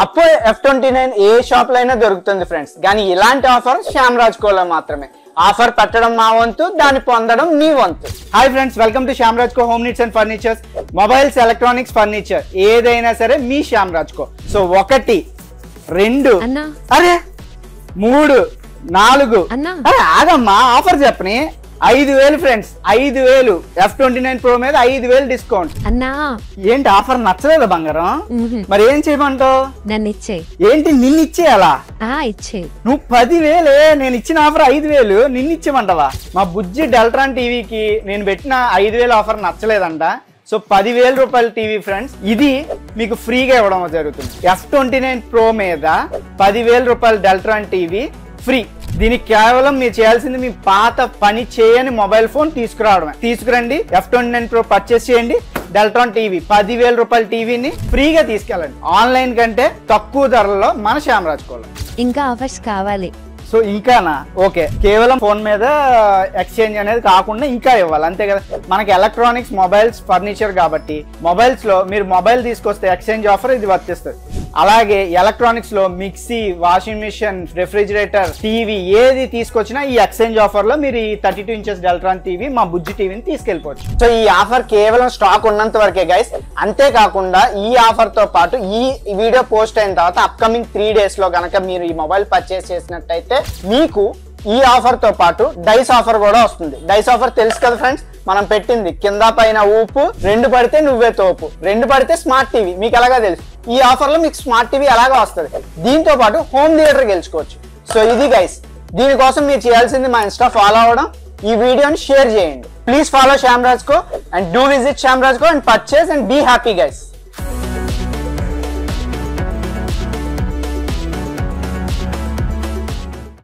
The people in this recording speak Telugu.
అప్పో F29 ఏ షాప్ లో అయినా దొరుకుతుంది ఫ్రెండ్స్, కానీ ఇలాంటి ఆఫర్ శ్యామ్ రాజ్ కోలో మాత్రమే. ఆఫర్ పెట్టడం మా వంతు, దాన్ని పొందడం మీ వంతు. Hi friends, welcome to Shyam Raj co home needs and furnitures. Mobiles, electronics, furniture ఏదైనా సరే మీ శ్యామ్ రాజ్ కో. సో 1 2 అరే 3 4 ఆగమ్మా, ఆఫర్ చెప్పని 5,000 ఫ్రెండ్స్, 5,000 F29 Pro మీద 5,000 డిస్కౌంట్. అన్నా ఏంటి ఆఫర్ నచ్చలేదా బంగారం? మరి ఏం చేయమంటావు? నన్ను ఇచ్చే. ఏంటి నిన్ను ఇచ్చేయాలా? ఇచ్చే. నువ్వు 10,000, నేను ఇచ్చిన ఆఫర్ 5,000, నిన్ను ఇచ్చేమంటావా? మా బుజ్జి డెల్ట్రాన్ టీవీకి నేను పెట్టిన 5,000 ఆఫర్ నచ్చలేదంట. సో 10,000 రూపాయల టీవీ ఫ్రెండ్స్, ఇది మీకు ఫ్రీగా ఇవ్వడం జరుగుతుంది. F29 Pro మీద 10,000 రూపాయల డెల్ట్రాన్ టీవీ ఫ్రీ. దీనికి కేవలం మీరు చేయాల్సింది మీ పాత పని చేయని మొబైల్ ఫోన్ తీసుకురావడమే. తీసుకురండి, F29 Pro పర్చేస్ చేయండి, డెల్ట్రాన్ టీవీ 10,000 రూపాయల టీవీని ఫ్రీగా తీసుకెళ్ళండి. ఆన్లైన్ కంటే తక్కువ ధరలో మన శ్యామ్ రాజ్ కోలో. ఇంకా ఆఫర్స్ కావాలి. సో ఇంకానా? ఓకే, కేవలం ఫోన్ మీద ఎక్స్చేంజ్ అనేది కాకుండా ఇంకా ఇవ్వాలి, అంతే కదా. మనకి ఎలక్ట్రానిక్స్, మొబైల్స్, ఫర్నిచర్ కాబట్టి మొబైల్స్ లో మీరు మొబైల్ తీసుకొస్తే ఎక్స్చేంజ్ ఆఫర్ ఇది వర్తిస్తుంది. అలాగే ఎలక్ట్రానిక్స్ లో mixie, washing machine, refrigerator, TV ఏది తీసుకొచ్చినా ఈ ఎక్స్చేంజ్ ఆఫర్ లో మీరు ఈ 32 ఇంచెస్ డెల్ట్రాన్ టీవీ, మా బుజ్జి టీవీని తీసుకెళ్ళిపోవచ్చు. సో ఈ ఆఫర్ కేవలం స్టాక్ ఉన్నంత వరకే గైస్. అంతేకాకుండా ఈ ఆఫర్ తో పాటు ఈ వీడియో పోస్ట్ అయిన తర్వాత అప్కమింగ్ 3 days లో కనుక మీరు ఈ మొబైల్ పర్చేస్ చేసినట్టయితే మీకు ఈ ఆఫర్ తో పాటు డైస్ ఆఫర్ కూడా వస్తుంది. డైస్ ఆఫర్ తెలుసు కదా ఫ్రెండ్స్, మనం పెట్టింది కింద పైన ఊపు, 2 పడితే నువ్వే తోపు, 2 పడితే స్మార్ట్ టీవీ. మీకు ఎలాగా తెలుసు, ఈ ఆఫర్ లో మీకు స్మార్ట్ టీవీ ఎలాగా వస్తుంది. దీంతో పాటు హోమ్ థియేటర్ గెలుచుకోవచ్చు. సో ఇది గైస్, దీనికోసం మీరు చేయాల్సింది మా ఇన్స్టా ఫాలో అవ్వడం, ఈ వీడియోని షేర్ చేయండి. Please follow Shyam Raj Co and do visit Shyam Raj Co and purchase and be happy guys.